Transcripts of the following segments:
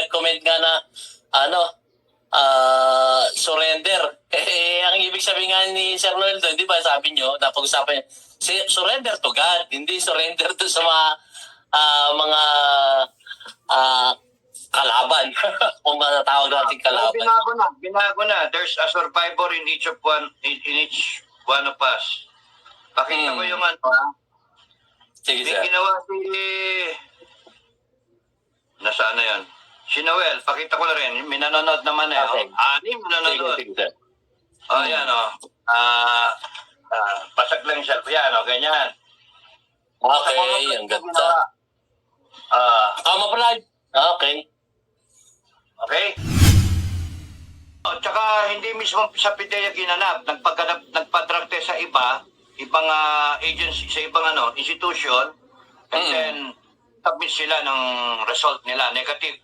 nag-comment nga na, surrender. Ang ibig sabihin nga ni Sir Noel doon, di ba, sabi nyo, napag-usapan nyo, surrender to God, hindi surrender to sa mga kalaban. Kung matawag natin kalaban. Binago na. There's a survivor in each one of us. Pakita ko yung Sige, may sir. ginawa nasaan na yan? Si Noel, pakita ko na rin. May nanonood naman Okay. Anim nanonood. Sige, sir. Yan pasag lang yung cellphone. Yan ganyan. Okay, ang ganda. Kama pala. Okay. Okay? Tsaka hindi mismo sa PIDEA ginanap. Nagpa-drug test sa ibang agency, sa ibang institution, and then submit sila ng result nila. Negative.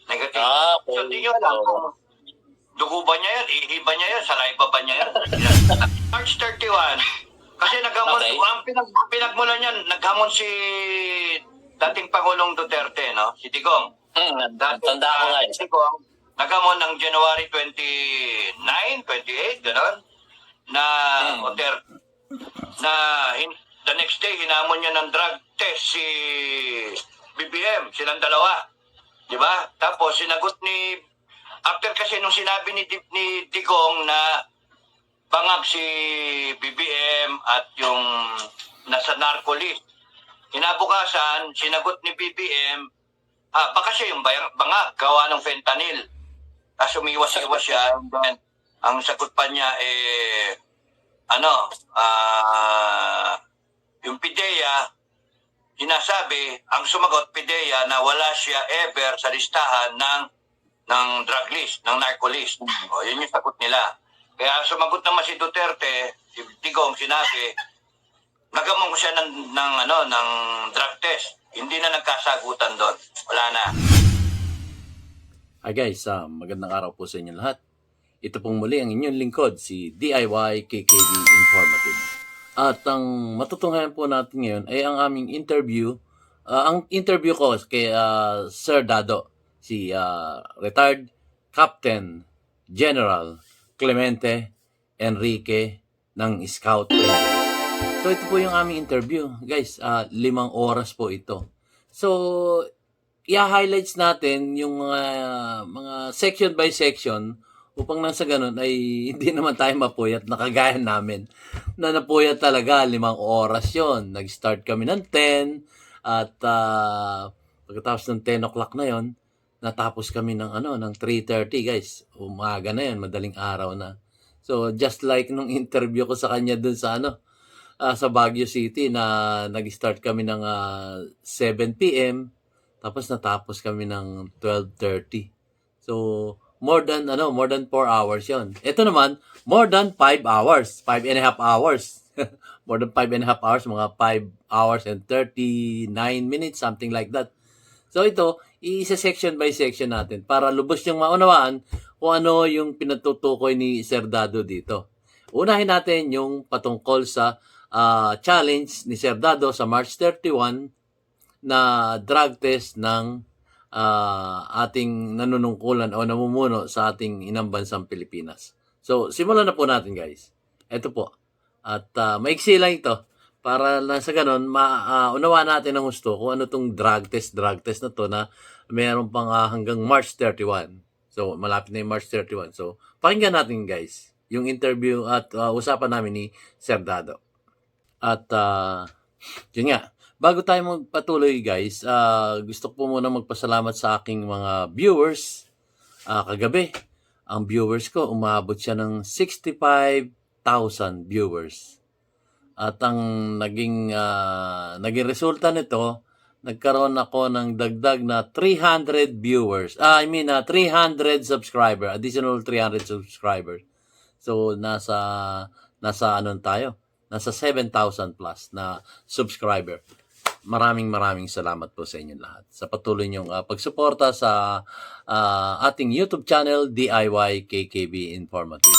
Okay. So, hindi nyo alam kung dugo ba niya yan, ihi ba niya yan, saliva ba niya yan. March 31, kasi naghamon, ang pinagmulan niyan, naghamon si dating Pangulong Duterte, no? Si Digong. Tanda ko nga Si Digong, naghamon ng January 29, 28, gano'n, na the next day, hinamon niya ng drug test si BBM, silang dalawa. Diba? Tapos, sinagot after kasi nung sinabi ni Digong na bangag si BBM at yung nasa narco list, kinabukasan, sinagot ni BBM, baka siya yung bangag, gawa ng fentanyl. Tapos umiwas-iwas siya, and then, ang sagot pa niya, yung PIDEA, sinasabi, ang sumagot PIDEA na wala siya ever sa listahan ng drug list, ng narco list. Yun yung sagot nila. Kaya sumagot naman si Duterte, si Digong, sinabi, nagamon ko siya ng drug test. Hindi na nagkasagutan doon. Wala na. Hi guys, magandang araw po sa inyo lahat. Ito pong muli ang inyong lingkod, si DIY KKB Informative. At ang matutunghayan po natin ngayon ay ang aming interview. Ang interview ko kay Sir Dado, si retired Captain General Clemente Enrique ng Scout Ranger. So ito po yung aming interview. Guys, 5 oras po ito. So, i-highlights natin yung mga section by section upang nang sa ganun ay hindi naman tayo mapuyat na kagaya namin na napuyat talaga 5 oras yon. Nag-start kami ng 10 at pagkatapos ng 10 o'clock na yon, natapos kami ng 3:30 guys. Umaga na yon, madaling araw na. So just like nung interview ko sa kanya dun sa sa Baguio City na nag-start kami ng 7 p.m. tapos natapos kami ng 12:30. So more than 4 hours 'yon. Ito naman, more than 5 hours, 5.5 hours. More than 5.5 hours, mga 5 hours and 39 minutes, something like that. So ito, isa-section by section natin para lubos niyong maunawaan kung ano yung pinatutukoy ni Sir Dado dito. Unahin natin yung patungkol sa challenge ni Sir Dado sa March 31 na drug test ng ating nanunungkulan o namumuno sa ating inang bansang Pilipinas. So, simulan na po natin guys. Ito po. At maiksi lang ito para na sa ganun, maunawaan natin ng gusto kung ano itong drug test na to na mayroon pang hanggang March 31. So, malapit na yung March 31. So, pakinggan natin guys yung interview at usapan namin ni Sir Dado. At yun nga, bago tayo magpatuloy guys, gusto ko po muna magpasalamat sa aking mga viewers. Kagabi, ang viewers ko, umabot siya ng 65,000 viewers. At ang naging resulta nito, nagkaroon ako ng dagdag na 300 viewers. 300 subscriber, additional 300 subscribers. So, nasa tayo? Nasa 7,000 plus na subscriber. Maraming salamat po sa inyong lahat sa patuloy niyong pagsuporta sa ating YouTube channel, DIY KKB Informative.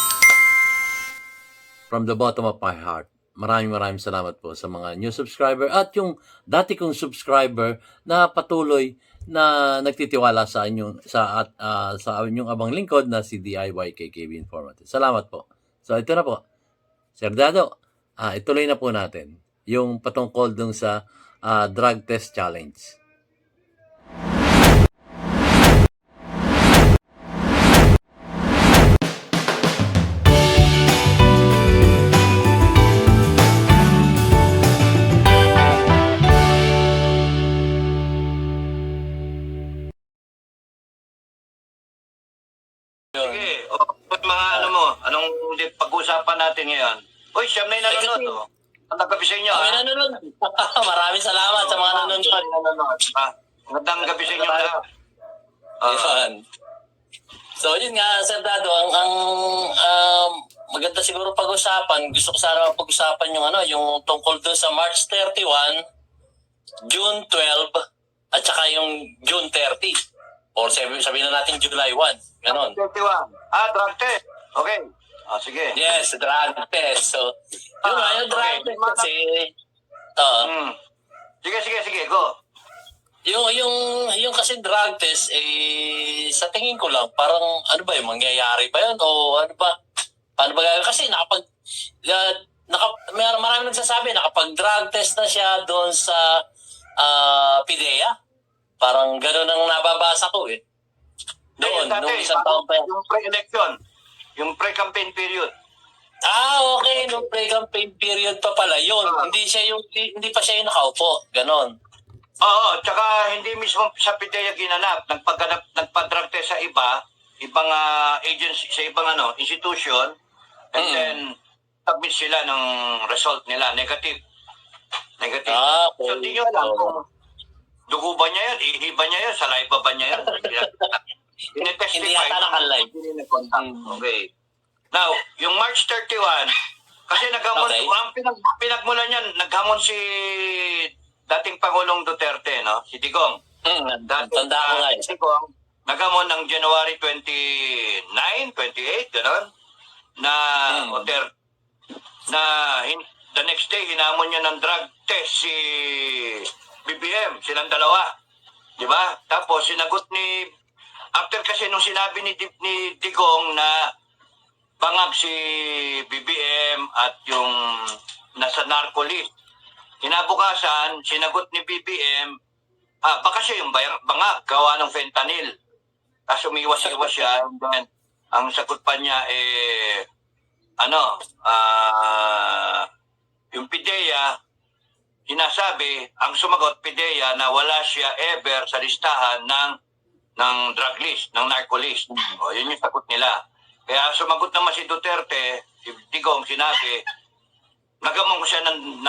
From the bottom of my heart, maraming salamat po sa mga new subscriber at yung dati kong subscriber na patuloy na nagtitiwala sa inyong sa inyong abang lingkod na si DIY KKB Informative. Salamat po. So ito na po. Sir Dado, ituloy na po natin yung patungkol dun sa drug test challenge. Sige, mga ano mo, anong pag-uusapan natin ngayon? Uy, siyam na yung nanonood, oh. Ang gabi sa inyo, Kami ha? nanonood. Maraming salamat sa mga nanonood. Magandang gabi sa inyo lahat. Yun. So yun nga, Sir Dado, ang maganda siguro pag-usapan, gusto ko sana pag-usapan yung yung tungkol dun sa March 31, June 12, at saka yung June 30. Or sabihin na natin July 1. Ganon. 31. Drug test. Okay. Sige. Yes, drug test. So, yun nga, yung drug test kasi, Sige, go. yung kasi drug test, sa tingin ko lang, parang ano ba yung mangyayari ba yun? O ano ba? Paano ba gagawin? Kasi marami nagsasabi, nakapag-drug test na siya doon sa PIDEA. Parang gano'n ang nababasa ko eh. Doon, nung isang taon pa yan. Yung pre-election. Yung pre-campaign period. Okay. Nung pre-campaign period pa pala yun. Hindi pa siya yung nakaupo. Ganon. Oo, tsaka hindi mismo sa PIDEA ginanap. Nagpa-drug test sa ibang agency, sa ibang institution. And then, submit sila ng result nila. Negative. Okay. So, hindi nyo alam kung dugo ba niya yun, ihi ba niya yun, saliva ba niya yun. Hindi yata naka-live. Okay. Now, yung March 31, kasi naghamon, ang pinagmulan niyan, naghamon si dating Pangulong Duterte, no? Si Digong. Tanda ko nga Si Digong, naghamon ng January 29, 28, gano'n, the next day, hinamon niya ng drug test si BBM, silang dalawa. Di ba? Tapos, after kasi nung sinabi ni Digong na bangag si BBM at yung nasa narco list, kinabukasan, sinagot ni BBM, baka siya yung bangag, gawa ng fentanyl. Tapos umiwas-iwas siya, and then, ang sagot pa niya, yung PIDEA, sinasabi, ang sumagot PIDEA na wala siya ever sa listahan ng drug list, ng narco list. O, yun yung sagot nila. Kaya sumagot naman si Duterte, si Digong, sinabi, nagamon ko siya ng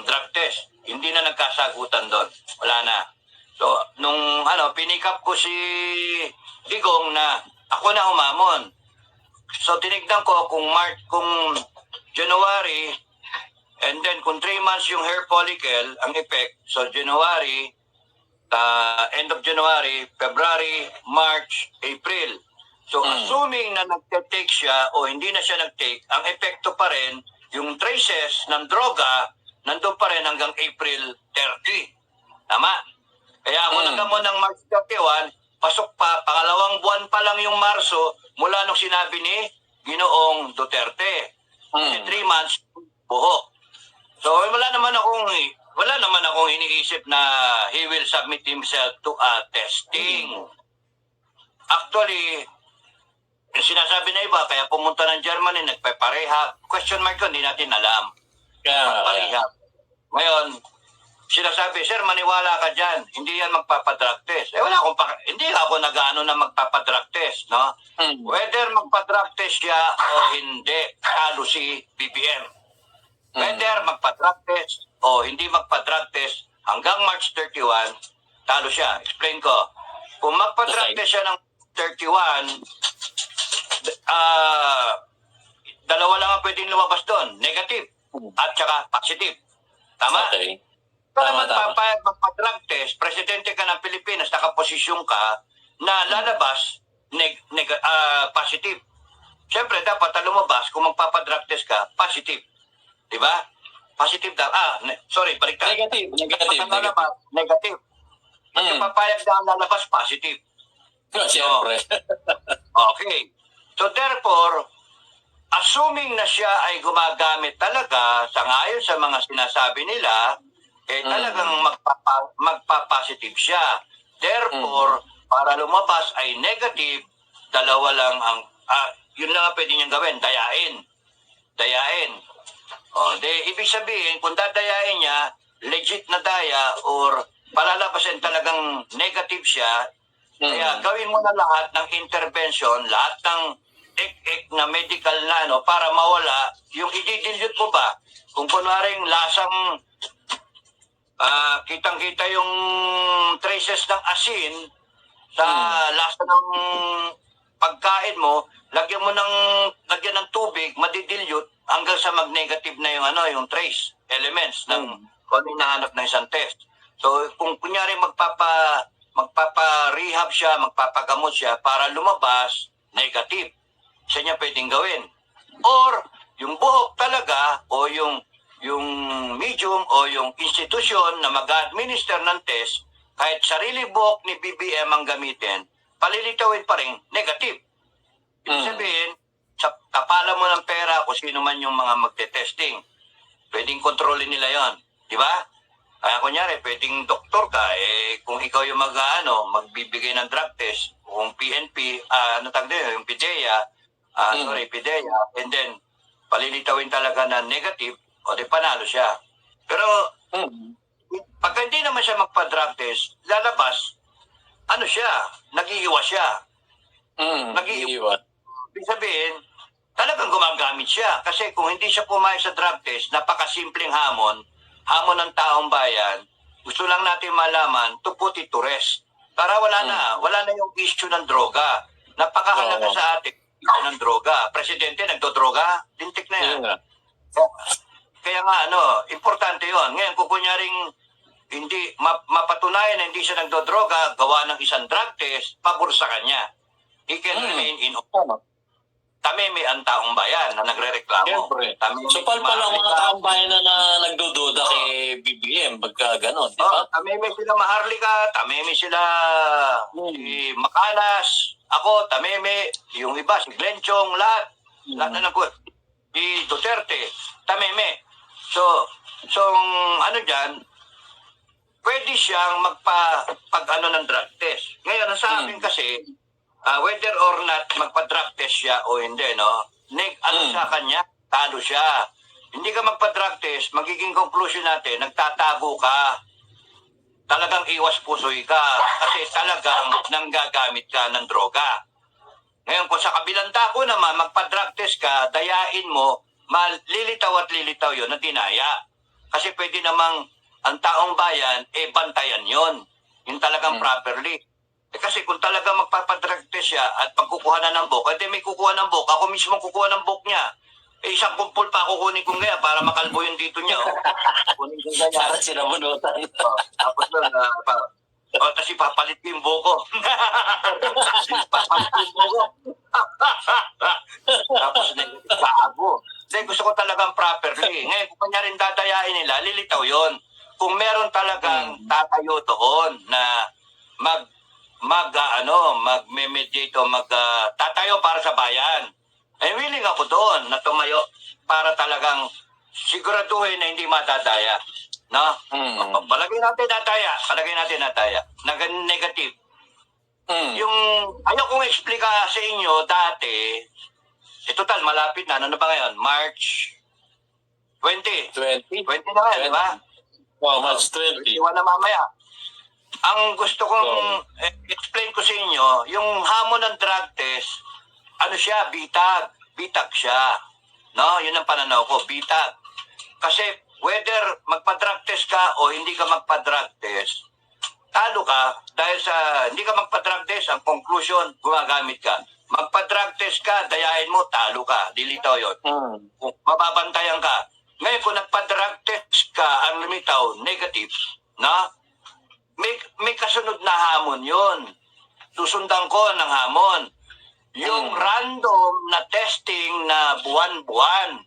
drug test. Hindi na nagkasagutan doon. Wala na. So, nung pinick up ko si Digong na ako na humamon. So, tinignan ko kung January, and then kung 3 months yung hair follicle, ang effect, so January, end of January, February, March, April. So assuming na nag-take siya o hindi na siya nag-take, ang epekto pa rin, yung traces ng droga, nandun pa rin hanggang April 30. Tama? Kaya ako nagamon ng March 31, pasok pa, pangalawang buwan pa lang yung Marso, mula nung sinabi ni Ginoong Duterte. Kasi 3 months, buhok. So wala naman akong iniisip na he will submit himself to a testing. Actually, yung sinasabi na iba, kaya pumunta ng Germany, nagpaparehab. Question mark ko, hindi natin alam. Parehab. Ngayon, sinasabi, sir, maniwala ka dyan. Hindi yan magpapadrug test. Hindi ako nag-ano na magpapadrug test, no? Whether magpadrug test siya o hindi, talo si BBM. Whether magpa-drug test o hindi magpa-drug test, hanggang March 31, talo siya. Explain ko. Kung magpa-drug test siya ng 31, dalawa lang ang pwedeng lumabas doon. Negative at saka positive. Tama? Okay. Para magpa-drug test, presidente ka ng Pilipinas, nakaposisyon ka na lalabas positive. Siyempre, dapat lumabas kung magpa-drug test ka, positive. Diba? Positive daw. Baliktad. Negative. Negative. Kasi papayag na ang lalabas positive. Siyempre. Okay. So therefore, assuming na siya ay gumagamit talaga sangayon sa mga sinasabi nila, talagang magpa-positive siya. Therefore, para lumabas ay negative, dalawa lang ang, yun lang ang pwede niyang gawin, dayain. Dayain. Ibig sabihin, kung dadayain niya, legit na daya or palalabasin talagang negative siya, kaya gawin mo na lahat ng intervention, lahat ng na medical na, para mawala, yung i-dilute mo ba? Kung kunwaring lasang, kitang-kita yung traces ng asin sa lasa ng pagkain mo, lagyan ng tubig, madidilute hanggang sa mag-negative na yung trace elements ng kung ano yung nahanap ng isang test. So, kung kunyari magpapa-rehab siya, magpapagamot siya para lumabas, negative. Siya niya pwedeng gawin. Or, yung buhok talaga, o yung medium, o yung institusyon na mag-administer ng test, kahit sarili buhok ni BBM ang gamitin, palilitawin pa rin negative. Ibig sabihin, kapala mo ng pera kung sino man yung mga magte-testing. Pwedeng kontrolin nila yon, di ba? Kaya kunyari, pwedeng doktor ka, kung ikaw yung magbibigay ng drug test, kung PNP, yung PIDEA, PIDEA, and then, palilitawin talaga na negative, o di panalo siya. Pero, pag hindi naman siya magpa-drug test, lalabas, siya, nag-iiwas siya. Nag-iiwas. Ibig sabihin, talagang gumagamit siya. Kasi kung hindi siya pumayag sa drug test, napakasimpleng hamon ng taong bayan, gusto lang natin malaman to put it to rest. Para wala na yung issue ng droga. Napakahalaga sa atin ng droga. Presidente, nagdodroga, lintik na yan. Kaya nga, importante yon. Ngayon, kung kunyaring hindi mapatunayan na hindi siya nagdodroga, gawa ng isang drug test, pabor sa kanya. He can remain in office. Tameme ang taong bayan na nagre-reklamo. Siyempre. So, palpal ang mga taong bayan na nagdududa kay BBM pagka gano'n, di ba? Tameme sila Maharlika, tameme sila si Makalas, ako, tameme, yung iba, si Glenn Chong, lahat na si Duterte, tameme. So dyan, pwede siyang pag-ano ng drug test. Ngayon, ang sa amin kasi, whether or not magpa-drug test siya o hindi, sa kanya, talo siya. Hindi ka magpa-drug test, magiging conclusion natin, nagtatago ka. Talagang iwas pusoy ka. Kasi talagang nanggagamit ka ng droga. Ngayon, kung sa kabilang tako naman, magpa-drug test ka, dayain mo, lilitaw at lilitaw yun na dinaya. Kasi pwede namang ang taong bayan, bantayan yon. Yung talagang properly. Kasi kung talaga magpapadrug test siya at pagkukuha na ng book, may kukuha ng book, ako mismo kukuha ng book niya. Isang kumpul pa kukunin ko ngayon para makalbo yung dito niya. Kunin ko ganyan. Para sinabunutan. Tapos doon, kasi papalit ko yung buko. Papalit ko yung buko. Tapos nagkakago. Kasi gusto ko talagang properly. Ngayon, kung kanya rin dadayain nila, lilitaw yon. Kung meron talagang tatayo doon na mag-mediate o tatayo para sa bayan. Willing ako doon na tumayo para talagang siguraduhin na hindi madadaya. No? Palagay natin nataya. Negative. Yung ayaw kong explica sa inyo dati, total malapit na. Ano ba ngayon? March 20. 20 na ngayon, di ba? Wow, March 20. 21 na mamaya. Ang gusto kong explain ko sa inyo, yung hamon ng drug test, siya, bitag. Bitag siya. No? Yun ang pananaw ko, bitag. Kasi whether magpa-drug test ka o hindi ka magpa-drug test, talo ka dahil sa hindi ka magpa-drug test, ang conclusion, gumagamit ka. Magpa-drug test ka, dayain mo, talo ka. Dilitaw yun. Mababantayan ka. Ngayon, kung nagpa-drug test ka, ang lumitaw, negative, na? May kasunod na hamon yun. Susundan ko ng hamon. Yung random na testing na buwan-buwan.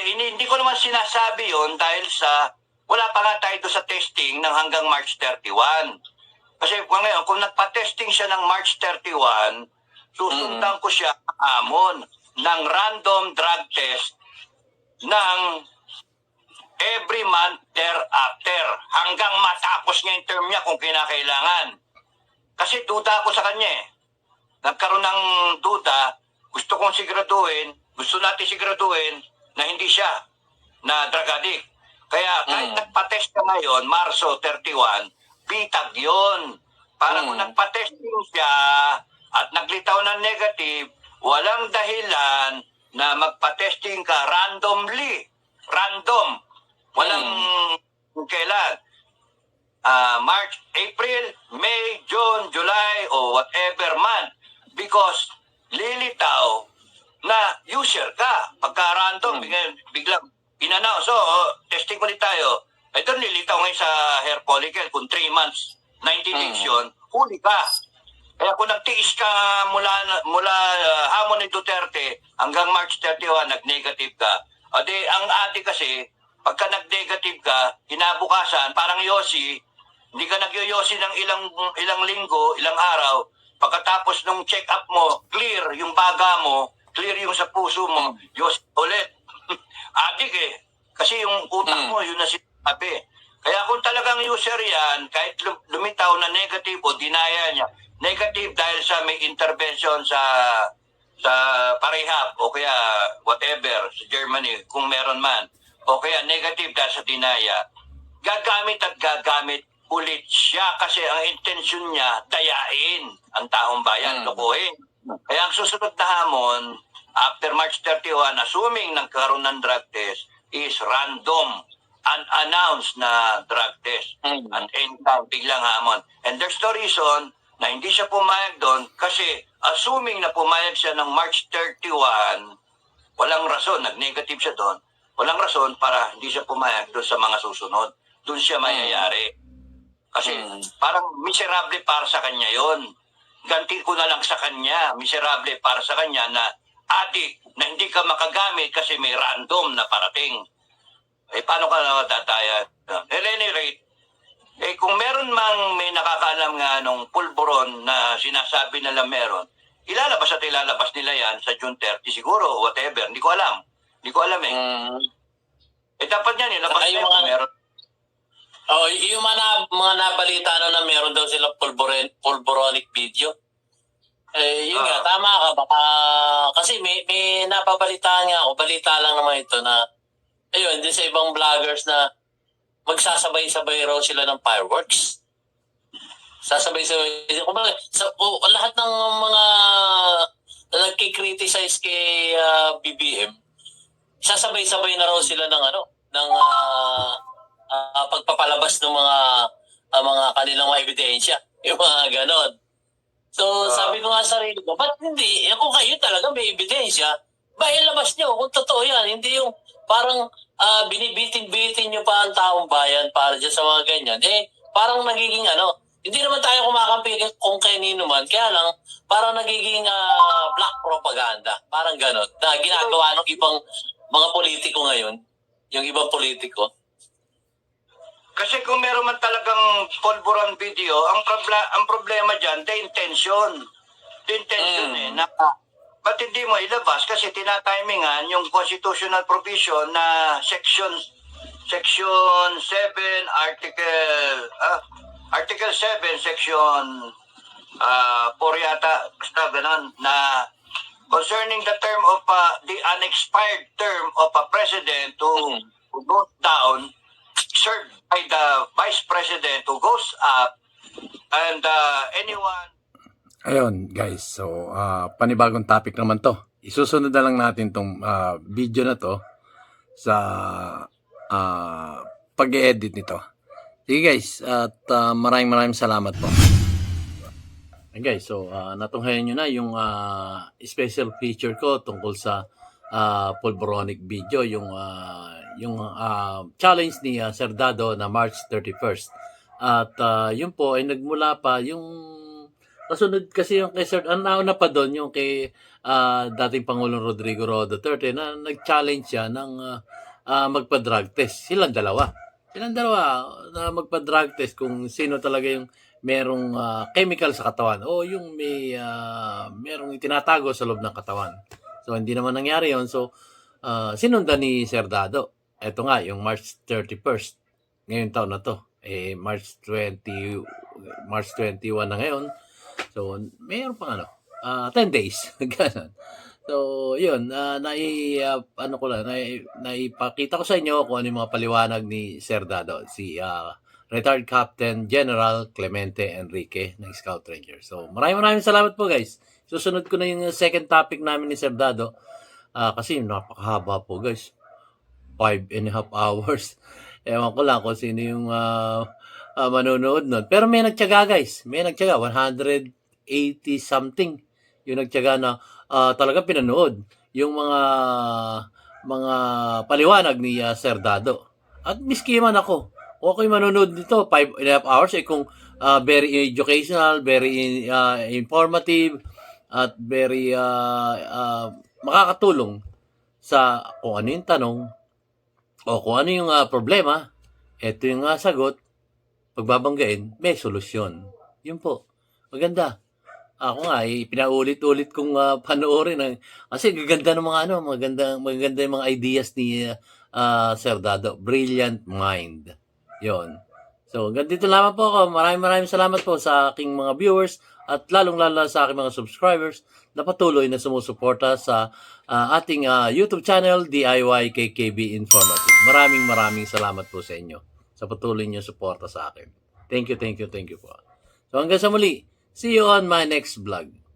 Hindi ko naman sinasabi yon dahil sa wala pa nga tayo doon sa testing ng hanggang March 31. Kasi ngayon, kung nagpa-testing siya ng March 31, susundan ko siya amon ng random drug test ng every month thereafter hanggang matapos niya yung term niya kung kinakailangan. Kasi duda ako sa kanya eh. Nagkaroon ng duda, gusto natin siguraduhin na hindi siya na drug addict. Kaya kahit nagpa-test ka ngayon, Marso 31, bitag yun. Para kung nagpa-testing siya at naglitaw ng negative, walang dahilan na magpa-testing ka randomly. Random. Walang kailan. March, April, May, June, July, o whatever month. Because lilitaw na user ka. Pagka random, biglang in-announce. So, testing ulit tayo. Ito nilitaw ngayon sa hair follicle. Kung 3 months, 90 days yun, huli ka. Kaya kung nagtiis ka mula hamon ni Duterte hanggang March 31, nag-negative ka. O di, ang ate kasi, pagka nag-negative ka, kinabukasan, parang yosi, hindi ka nagyoyosi ng ilang linggo, ilang araw, pagkatapos nung check-up mo, clear yung baga mo, clear yung sa puso mo, yosi ulit. Adik eh. Kasi yung utak mo, yun na sinabi. Kaya kung talagang user yan, kahit lumitaw na negative o dinaya niya, negative dahil sa may intervention sa parehab o kaya whatever, sa Germany, kung meron man, o kaya negative dahil sa dinaya, gagamit ulit siya kasi ang intensyon niya, dayain ang taong bayan, lokohin. Kaya ang susunod na hamon, after March 31, assuming nagkaroon ng drug test, is random, unannounced na drug test. And anytime, biglang hamon. And there's no reason na hindi siya pumayag doon kasi assuming na pumayag siya ng March 31, walang rason, nag-negative siya doon, walang rason para hindi siya pumayag doon sa mga susunod. Doon siya mayayari. Kasi parang miserable para sa kanya yon. Ganti ko na lang sa kanya, miserable para sa kanya na adik na hindi ka makagamit kasi may random na parating. Eh, paano ka na tataya? At any rate, kung meron mang may nakakaalam nga nung pulburon na sinasabi nila meron, ilalabas nila yan sa June 30 siguro, whatever. Hindi ko alam. Hindi ko alam eh. Dapat yan, ilabas na kung meron. Yung mga nabalita na meron daw silang pulboronic video. Yun nga, tama ka. Baka, kasi may napabalitaan nga ako, balita lang naman ito na, ayun, din sa ibang vloggers na magsasabay-sabay raw sila ng fireworks. Sasabay-sabay. Lahat ng mga nagkikriticize kay BBM, sasabay-sabay na raw sila ng pagpapalabas ng mga kanilang mga ebidensya. Yung mga ganon. So, sabi ko nga sa sarili ko, ba't hindi? Kung kayo talaga may ebidensya, ilabas nyo kung totoo yan. Hindi yung parang binibitin-bitin nyo pa ang taong bayan para dyan sa mga ganyan. Parang nagiging hindi naman tayo kumakampi kung kanino man. Kaya lang, parang nagiging black propaganda. Parang ganon. Na ginagawa ng ibang mga politiko ngayon. Yung ibang politiko. Kasi kung meron man talagang pulburon video, ang problema dyan, the intention. The intention ba't hindi mo ilabas? Kasi tinatimingan yung constitutional provision na section 7, article 7, section 4 yata, basta ganun, na concerning the term of the unexpired term of a president who goes down, served by the vice president who goes up, and anyone. Ayun guys, so panibagong topic naman to. Isusunod na lang natin tong video na to sa pag-edit nito. Sige guys, at maraming salamat po. Okay guys, so natunghayan nyo na yung special feature ko tungkol sa pulboronic video, yung challenge ni Sir Dado na March 31st. At yun po ay nagmula pa yung kasunod kasi yung kay Sir, nauna pa doon yung kay dating Pangulong Rodrigo Roa Duterte na nag-challenge siya ng magpa-drug test. Silang dalawa. Silang dalawa na magpa-drug test kung sino talaga yung merong chemical sa katawan o yung merong itinatago sa loob ng katawan. So, hindi naman nangyari yon. So, sinundan ni Sir Dado. Ito nga, yung March 31st. Ngayong taon na to. March 21 na ngayon. So, mayroon pang 10 days. Ganun. So, yun, naipakita ko sa inyo kung ano yung mga paliwanag ni Sir Dado, si retired Captain General Clemente Enrique ng Scout Ranger. So, maraming salamat po guys. Susunod ko na yung second topic namin ni Sir Dado kasi napakahaba po guys. 5.5 hours. Ewan ko lang kung sino yung manonood nun. Pero may nagtyaga guys. May nagtyaga. 180 something yung nagtyaga na talaga pinanood yung mga paliwanag ni Sir Dado. At miski man ako, kung ako'y manonood nito 5.5 hours, kung very educational, very informative, at very makakatulong sa kung ano yung tanong o kung ano yung problema, eto yung sagot, pagbabanggain, may solusyon. Yun po. Maganda. Ako nga, pinaulit-ulit kong panoorin. Kasi gaganda ng mga maganda yung mga ideas ni Sir Dado. Brilliant mind. Yon. So, ganito lamang po ako. Maraming salamat po sa aking mga viewers at lalong-lalo sa aking mga subscribers na patuloy na sumusuporta sa ating YouTube channel, DIY KKB Informative. Maraming salamat po sa inyo sa patuloy niyo suporta sa akin. Thank you po. So, hanggang sa muli. See you on my next vlog.